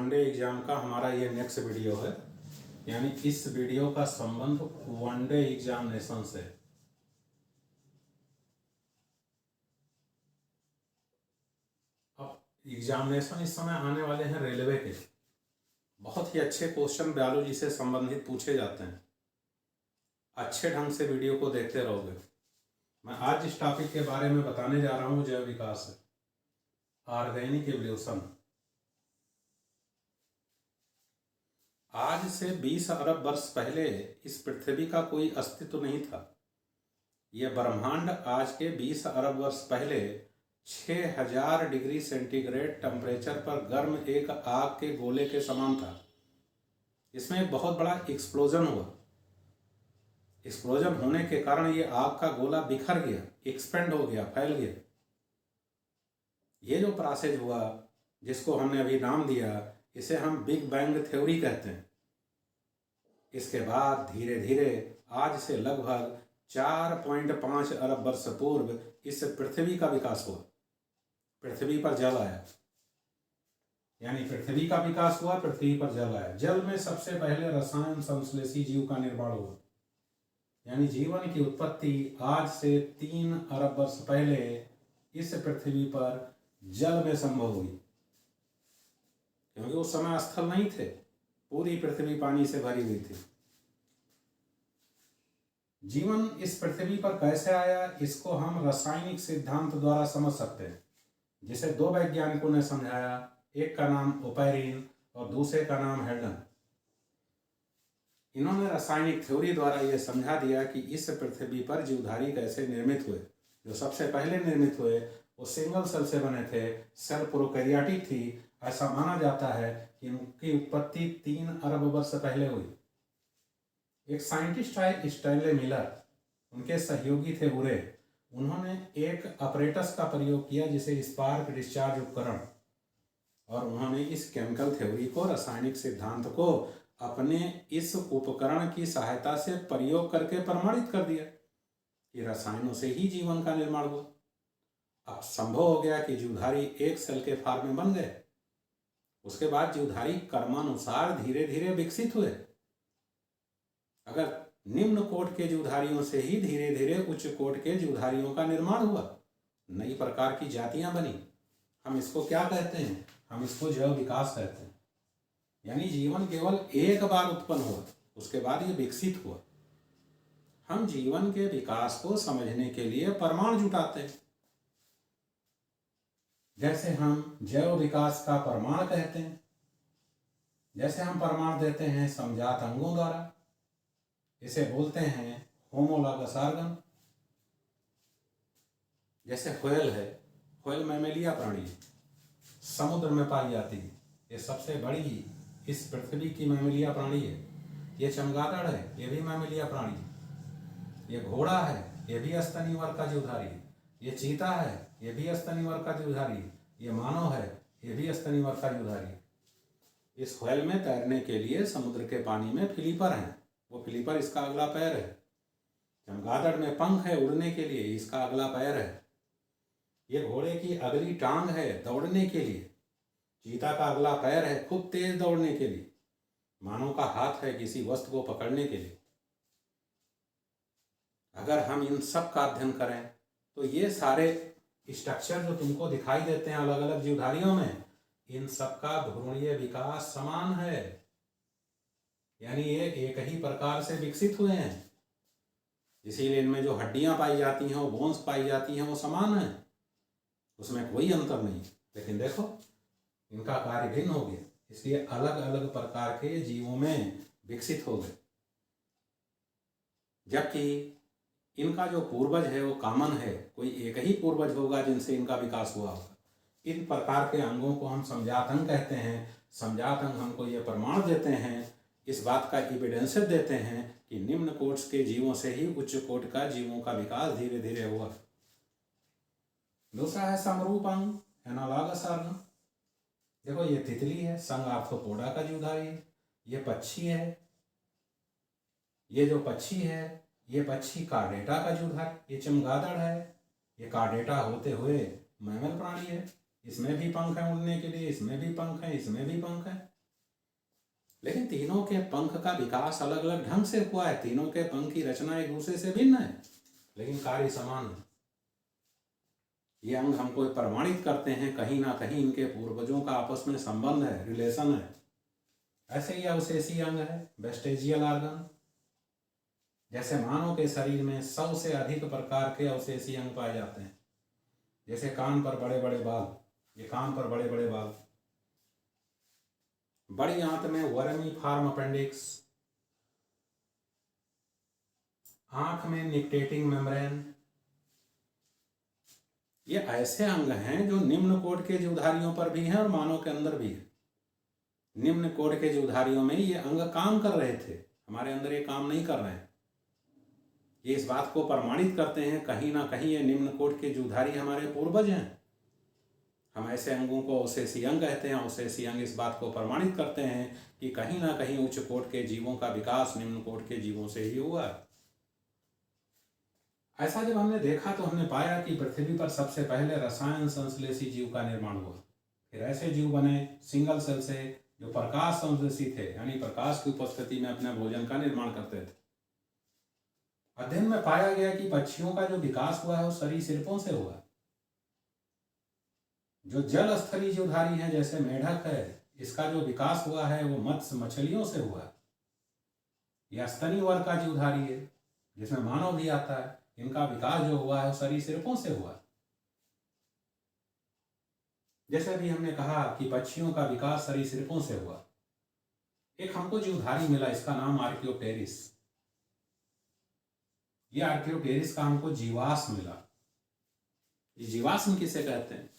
One day exam का हमारा ये नेक्स्ट वीडियो है। यानी इस वीडियो का संबंध वनडे एग्जामिनेशन से। अब एग्जामिनेशन इस समय आने वाले हैं रेलवे के। बहुत ही अच्छे क्वेश्चन बायोलॉजी से संबंधित पूछे जाते हैं। अच्छे ढंग से वीडियो को देखते रहोगे। मैं आज इस टॉपिक के बारे में बताने जा रहा हूँ जैव विकास, ऑर्गेनिक एवोल्यूशन। आज से 20 अरब वर्ष पहले इस पृथ्वी का कोई अस्तित्व नहीं था। यह ब्रह्मांड आज के 20 अरब वर्ष पहले 6000 डिग्री सेंटीग्रेड टेम्परेचर पर गर्म एक आग के गोले के समान था। इसमें एक बहुत बड़ा एक्सप्लोजन हुआ। एक्सप्लोजन होने के कारण ये आग का गोला बिखर गया, एक्सपेंड हो गया, फैल गया। ये जो प्रोसेस हुआ, जिसको हमने अभी नाम दिया, इसे हम बिग बैंग थ्योरी कहते हैं। इसके बाद धीरे धीरे आज से लगभग 4.5 अरब वर्ष पूर्व इस पृथ्वी का विकास हुआ। पृथ्वी पर जल आया, यानी पृथ्वी का विकास हुआ, पृथ्वी पर जल आया। जल में सबसे पहले रसायन संश्लेषी जीव का निर्माण हुआ। यानी जीवन की उत्पत्ति आज से 3 अरब वर्ष पहले इस पृथ्वी पर जल में संभव हुई, क्योंकि उस समय स्थल नहीं थे, पूरी पृथ्वी पानी से भरी हुई थी। जीवन इस पृथ्वी पर कैसे आया, इसको हम रासायनिक सिद्धांत द्वारा समझ सकते हैं, जिसे 2 वैज्ञानिकों ने समझाया। एक का नाम ओपेरिन और दूसरे का नाम हेल्डन। इन्होंने रासायनिक थ्योरी द्वारा यह समझा दिया कि इस पृथ्वी पर जीवधारी कैसे निर्मित हुए। जो सबसे पहले निर्मित हुए वो सिंगल सेल से बने थे, सेल प्रोकैरियोटिक थी। ऐसा माना जाता है कि उनकी उत्पत्ति 3 अरब वर्ष पहले हुई। एक साइंटिस्ट है स्टैनले मिलर, उनके सहयोगी थे उरे। उन्होंने एक अपरेटस का प्रयोग किया, जिसे स्पार्क डिस्चार्ज उपकरण, और उन्होंने इस केमिकल थ्योरी को, रासायनिक सिद्धांत को अपने इस उपकरण की सहायता से प्रयोग करके प्रमाणित कर दिया कि रसायनों से ही जीवन का निर्माण हुआ। अब संभव हो गया कि जीवधारी एक सेल के फॉर्म में बन गए। उसके बाद जीवधारी क्रमानुसार धीरे धीरे विकसित हुए। अगर निम्न कोटि के जीवधारियों से ही धीरे धीरे उच्च कोटि के जीवधारियों का निर्माण हुआ, नई प्रकार की जातियां बनी। हम इसको क्या कहते हैं? हम इसको जैव विकास कहते हैं। यानी जीवन केवल एक बार उत्पन्न हुआ, उसके बाद ये विकसित हुआ। हम जीवन के विकास को समझने के लिए प्रमाण जुटाते हैं। जैसे हम जैव विकास का प्रमाण कहते हैं, जैसे हम प्रमाण देते हैं समजात अंगों द्वारा, इसे बोलते हैं होमोलॉगस ऑर्गन। जैसे व्हेल है, व्हेल मैमेलिया प्राणी है, समुद्र में पाई जाती है। ये सबसे बड़ी इस पृथ्वी की मैमेलिया प्राणी है। ये चमगादड़ है, ये भी मैमेलिया प्राणी है। ये घोड़ा है, ये भी स्तनी वर्ग का जीवधारी है। ये चीता है, ये भी स्तनी वर्ग का जीवधारी है। ये मानव है, ये भी स्तनी वर्ग का जीवधारी है। इस व्हेल में तैरने के लिए समुद्र के पानी में फ्लिपर हैं, वो फ्लिपर इसका अगला पैर है। चमगादड़ में पंख है उड़ने के लिए, इसका अगला पैर है। ये घोड़े की अगली टांग है दौड़ने के लिए। चीता का अगला पैर है खूब तेज दौड़ने के लिए। मानव का हाथ है किसी वस्तु को पकड़ने के लिए। अगर हम इन सब का अध्ययन करें तो ये सारे स्ट्रक्चर जो तुमको दिखाई देते हैं अलग अलग जीवधारियों में, इन सब का भ्रूणीय विकास समान है। यानी ये एक ही प्रकार से विकसित हुए हैं। इसीलिए इनमें जो हड्डियां पाई जाती हैं, वो बोन्स पाई जाती हैं, वो समान है, उसमें कोई अंतर नहीं। लेकिन देखो इनका कार्य भिन्न हो गया, इसलिए अलग अलग प्रकार के जीवों में विकसित हो गए। जबकि इनका जो पूर्वज है वो कॉमन है, कोई एक ही पूर्वज होगा जिनसे इनका विकास हुआ होगा। इन प्रकार के अंगों को हम समजात अंग कहते हैं। समजात अंग हमको ये प्रमाण देते हैं, इस बात का एविडेंस देते हैं कि निम्न कोटि के जीवों से ही उच्च कोटि का जीवों का विकास धीरे धीरे हुआ। दूसरा है समरूप अंग, एनालॉगस ऑर्गन। देखो ये तितली है, संघ आर्थ्रोपोडा का जीवधारी है। ये पक्षी है, ये जो पक्षी है, ये पक्षी कार्डेटा का जीवधारी। ये चमगादड़ है, ये कार्डेटा होते हुए मैमल प्राणी है। इसमें भी पंख है उड़ने के लिए, इसमें भी पंख है, इसमें भी पंख है। लेकिन तीनों के पंख का विकास अलग अलग ढंग से हुआ है। तीनों के पंख की रचना एक दूसरे से भिन्न है, लेकिन कार्य समान है। ये अंग हमको प्रमाणित करते हैं कहीं ना कहीं इनके पूर्वजों का आपस में संबंध है, रिलेशन है। ऐसे ही अवशेषी अंग है, वेस्टेजियल ऑर्गन। जैसे मानव के शरीर में 100 से अधिक प्रकार के अवशेषी अंग पाए जाते हैं। जैसे कान पर बड़े बड़े बाल, ये कान पर बड़े बड़े बाल। बड़ी आंत में वर्मी फॉर्म अपेंडिक्स, आंख में निक्टेटिंग मेम्ब्रेन। ये ऐसे अंग हैं जो निम्न कोट के जीवधारियों पर भी हैं और मानव के अंदर भी है। निम्न कोट के जीवधारियों में ये अंग काम कर रहे थे, हमारे अंदर ये काम नहीं कर रहे हैं। ये इस बात को प्रमाणित करते हैं कहीं ना कहीं ये निम्न कोट के जीवधारी हमारे पूर्वज हैं। हम ऐसे अंगों को अवशेषी अंग कहते हैं। अवशेषी अंग इस बात को प्रमाणित करते हैं कि कहीं ना कहीं उच्च कोट के जीवों का विकास निम्न कोट के जीवों से ही हुआ है। ऐसा जब हमने देखा तो हमने पाया कि पृथ्वी पर सबसे पहले रसायन संश्लेषी जीव का निर्माण हुआ। फिर ऐसे जीव बने सिंगल सेल से जो प्रकाश संश्लेषी थे, यानी प्रकाश की उपस्थिति में अपने भोजन का निर्माण करते थे। अध्ययन में पाया गया कि पक्षियों का जो विकास हुआ है वो सरीसृपों से हुआ। जो जल स्थलीय जीवधारी हैं जैसे मेढक है, इसका जो विकास हुआ है वो मत्स्य मछलियों से हुआ। यह स्तनी वर्ग का जीवधारी है जिसमें मानव भी आता है। इनका विकास जो हुआ है वो सरीसृपों से हुआ। जैसे अभी हमने कहा कि पक्षियों का विकास सरीसृपों से हुआ। एक हमको जीवधारी मिला, इसका नाम आर्कियोप्टेरिस। ये आर्कियोप्टेरिस का हमको जीवाश्म मिला। ये जीवाश्म किसे कहते हैं?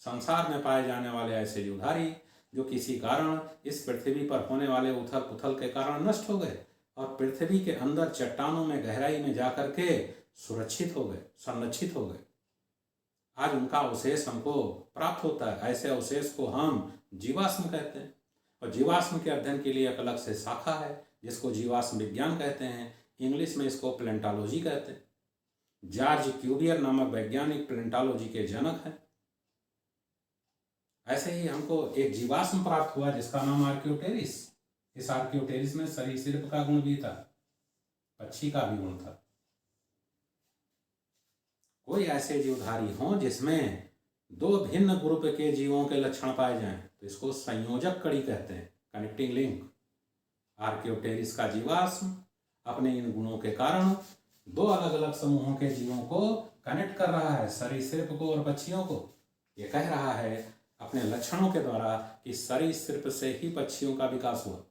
संसार में पाए जाने वाले ऐसे जीवधारी जो किसी कारण इस पृथ्वी पर होने वाले उथल पुथल के कारण नष्ट हो गए और पृथ्वी के अंदर चट्टानों में गहराई में जाकर के सुरक्षित हो गए, संरक्षित हो गए। आज उनका अवशेष हमको प्राप्त होता है। ऐसे अवशेष को हम जीवाश्म कहते हैं और जीवाश्म के अध्ययन के लिए एक अलग से शाखा है जिसको जीवाश्म विज्ञान कहते हैं। इंग्लिश में इसको प्लेंटोलॉजी कहते हैं। जॉर्ज क्यूवियर नामक वैज्ञानिक प्लेंटोलॉजी के जनक हैं। ऐसे ही हमको एक जीवाश्म प्राप्त हुआ जिसका नाम आर्कियोप्टेरिस। इस आर्कियोप्टेरिस में सरीसृप का गुण भी था, पक्षी का भी गुण था। कोई ऐसे जीवधारी हों जिसमें दो भिन्न ग्रुप के जीवों के लक्षण पाए जाएं तो इसको संयोजक कड़ी कहते हैं, कनेक्टिंग लिंक। आर्कियोप्टेरिस का जीवाश्म अपने इन गुणों के कारण दो अलग अलग समूहों के जीवों को कनेक्ट कर रहा है, सरीसृप को और पक्षियों को। ये कह रहा है अपने लक्षणों के द्वारा कि सरीसृप से ही पक्षियों का विकास हुआ,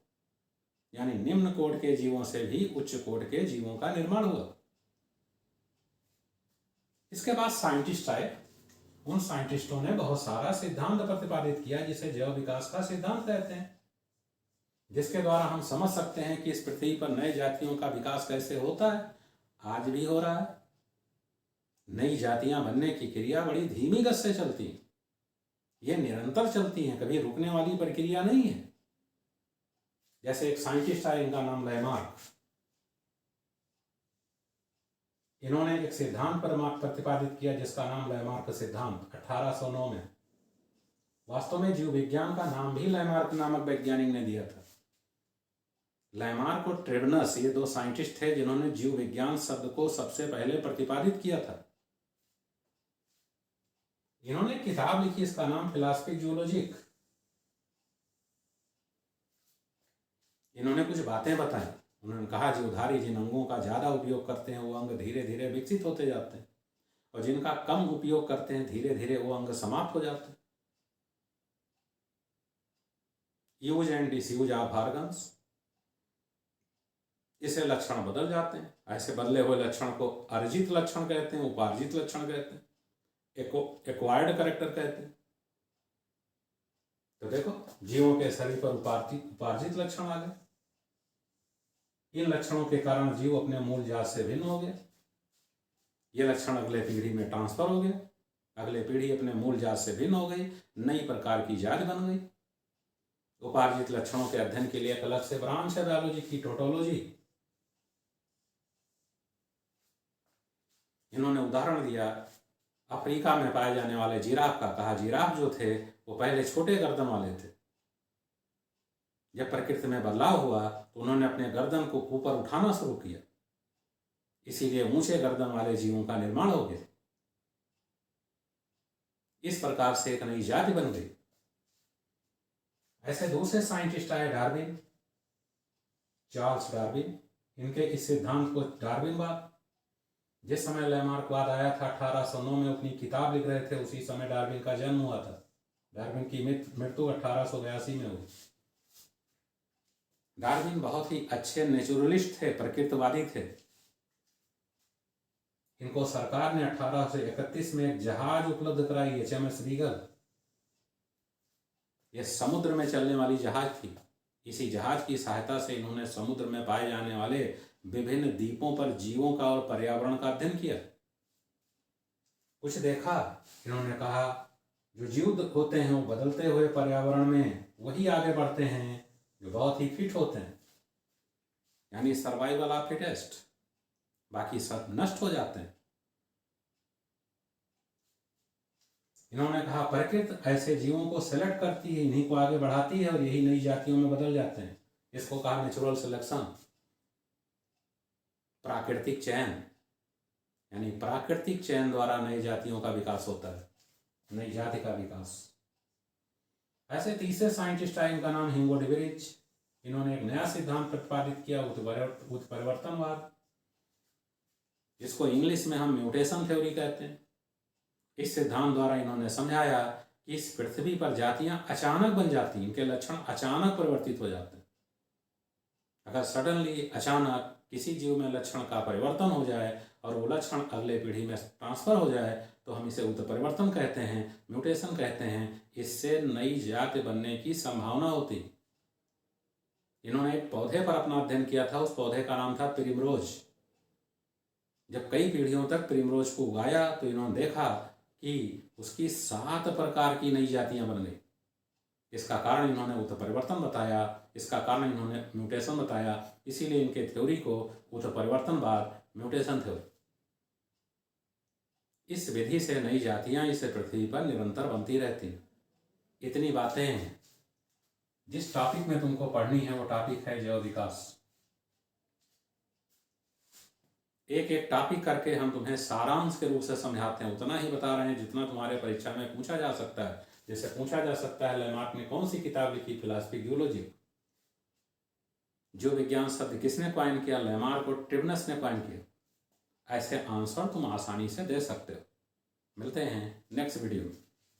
यानी निम्न कोट के जीवों से भी उच्च कोट के जीवों का निर्माण हुआ। इसके बाद साइंटिस्ट आए। उन साइंटिस्टों ने बहुत सारा सिद्धांत प्रतिपादित किया जिसे जैव विकास का सिद्धांत कहते हैं, जिसके द्वारा हम समझ सकते हैं कि इस पृथ्वी पर नए जातियों का विकास कैसे होता है। आज भी हो रहा है। नई जातियां बनने की क्रिया बड़ी धीमी गति से चलती है। ये निरंतर चलती हैं, कभी रुकने वाली प्रक्रिया नहीं है। जैसे एक साइंटिस्ट आए, इनका नाम लैमार्क। इन्होंने एक सिद्धांत प्रतिपादित किया जिसका नाम लैमार्क सिद्धांत 1809 में। वास्तव में जीव विज्ञान का नाम भी लैमार्क नामक वैज्ञानिक ने दिया था। लैमार्क और ट्रेबनस ये दो साइंटिस्ट थे जिन्होंने जीव विज्ञान शब्द को सबसे पहले प्रतिपादित किया था। इन्होंने किताब लिखी, इसका नाम फिलॉसफी जूलॉजिक। इन्होंने कुछ बातें बताई। उन्होंने कहा जीवधारी जिन अंगों का ज्यादा उपयोग करते हैं वो अंग धीरे धीरे विकसित होते जाते हैं और जिनका कम उपयोग करते हैं धीरे धीरे वो अंग समाप्त हो जाते हैं। Use and disuse of organs, इसे लक्षण बदल जाते हैं। ऐसे बदले हुए लक्षण को अर्जित लक्षण कहते हैं, उपार्जित लक्षण कहते हैं, एक्वायर्ड कैरेक्टर कहते हैं। तो देखो जीवों के शरीर पर उपार्जित लक्षण आ गए। इन लक्षणों के कारण जीव अपने मूल जात से भिन्न हो गए। ये लक्षण अगले पीढ़ी में ट्रांसफर हो गए। अगले पीढ़ी अपने मूल जात से भिन्न हो गई, नई प्रकार की जात बन गई। उपार्जित लक्षणों के अध्ययन के लिए एक अलग से ब्रांच है बायोलॉजी की, टोटोलॉजी। इन्होंने उदाहरण दिया अफ्रीका में पाए जाने वाले जिराफ का। कहा जिराफ जो थे वो पहले छोटे गर्दन वाले थे, जब प्रकृति में बदलाव हुआ तो उन्होंने अपने गर्दन को ऊपर उठाना शुरू किया, इसीलिए ऊंचे गर्दन वाले जीवों का निर्माण हो गया। इस प्रकार से एक नई जाति बन गई। ऐसे दूसरे साइंटिस्ट आए, डार्विन, चार्ल्स डार्विन। इनके इस सिद्धांत को डार्विनवाद, जिस समय लैमार्कवाद आया था 1809 में अपनी किताब लिख रहे थे, उसी समय डार्विन का जन्म हुआ था। डार्विन की मृत्यु 1882 में हुई। डार्विन बहुत ही अच्छे नेचुरलिस्ट थे, प्रकृतिवादी थे। इनको सरकार ने 1831 में एक जहाज उपलब्ध कराई, HMS रीगल। यह समुद्र में चलने वाली जहाज थी। इसी जहाज की सहायता से इन्होंने समुद्र में पाए जाने वाले विभिन्न द्वीपों पर जीवों का और पर्यावरण का अध्ययन किया। कुछ देखा, इन्होंने कहा जो जीव होते हैं वो बदलते हुए पर्यावरण में वही आगे बढ़ते हैं जो बहुत ही फिट होते हैं, यानी सर्वाइवल ऑफ फिटेस्ट, बाकी सब नष्ट हो जाते हैं। इन्होंने कहा प्रकृति ऐसे जीवों को सेलेक्ट करती है, इन्हीं को आगे बढ़ाती है और यही नई जातियों में बदल जाते हैं। इसको कहा नेचुरल सिलेक्शन, प्राकृतिक चयन, यानी प्राकृतिक चयन द्वारा नई जातियों का विकास होता है, नई जाति का विकास। ऐसे तीसरे साइंटिस्ट आए, इनका नाम हिंगो डिबरिज। इन्होंने एक नया सिद्धांत प्रतिपादित किया, उत्परिवर्तनवाद, जिसको इंग्लिश में हम म्यूटेशन थ्योरी कहते हैं। इस सिद्धांत द्वारा इन्होंने समझाया कि इस पृथ्वी पर जातियां अचानक बन जाती, इनके लक्षण अचानक परिवर्तित हो जाते हैं। अगर सडनली अचानक किसी जीव में लक्षण का परिवर्तन हो जाए और वो लक्षण अगले पीढ़ी में ट्रांसफर हो जाए तो हम इसे उत्परिवर्तन कहते हैं, म्यूटेशन कहते हैं। इससे नई जाति बनने की संभावना होती। इन्होंने एक पौधे पर अपना अध्ययन किया था, उस पौधे का नाम था प्रिमरोज। जब कई पीढ़ियों तक प्रिमरोज को उगाया तो इन्होंने देखा कि उसकी 7 प्रकार की नई जातियां बन गई। इसका कारण इन्होंने उत्परिवर्तन बताया, इसका कारण इन्होंने म्यूटेशन बताया। इसीलिए इनके थ्योरी को उत्परिवर्तनवाद, म्यूटेशन थ्योरी। इस विधि से नई जातियां इस पृथ्वी पर निरंतर बनती रहती। इतनी बातें हैं। जिस टॉपिक में तुमको पढ़नी है वो टॉपिक है जैव विकास। एक एक टॉपिक करके हम तुम्हें सारांश के रूप से समझाते हैं। उतना ही बता रहे हैं जितना तुम्हारे परीक्षा में पूछा जा सकता है। जैसे पूछा जा सकता है लैमार्क ने कौन सी किताब लिखी, फिलॉसफी जियोलॉजी। जो विज्ञान शब्द किसने कॉइन किया, लैमार्क और टिबनस ने कॉइन किया। ऐसे आंसर तुम आसानी से दे सकते हो। मिलते हैं नेक्स्ट वीडियो में।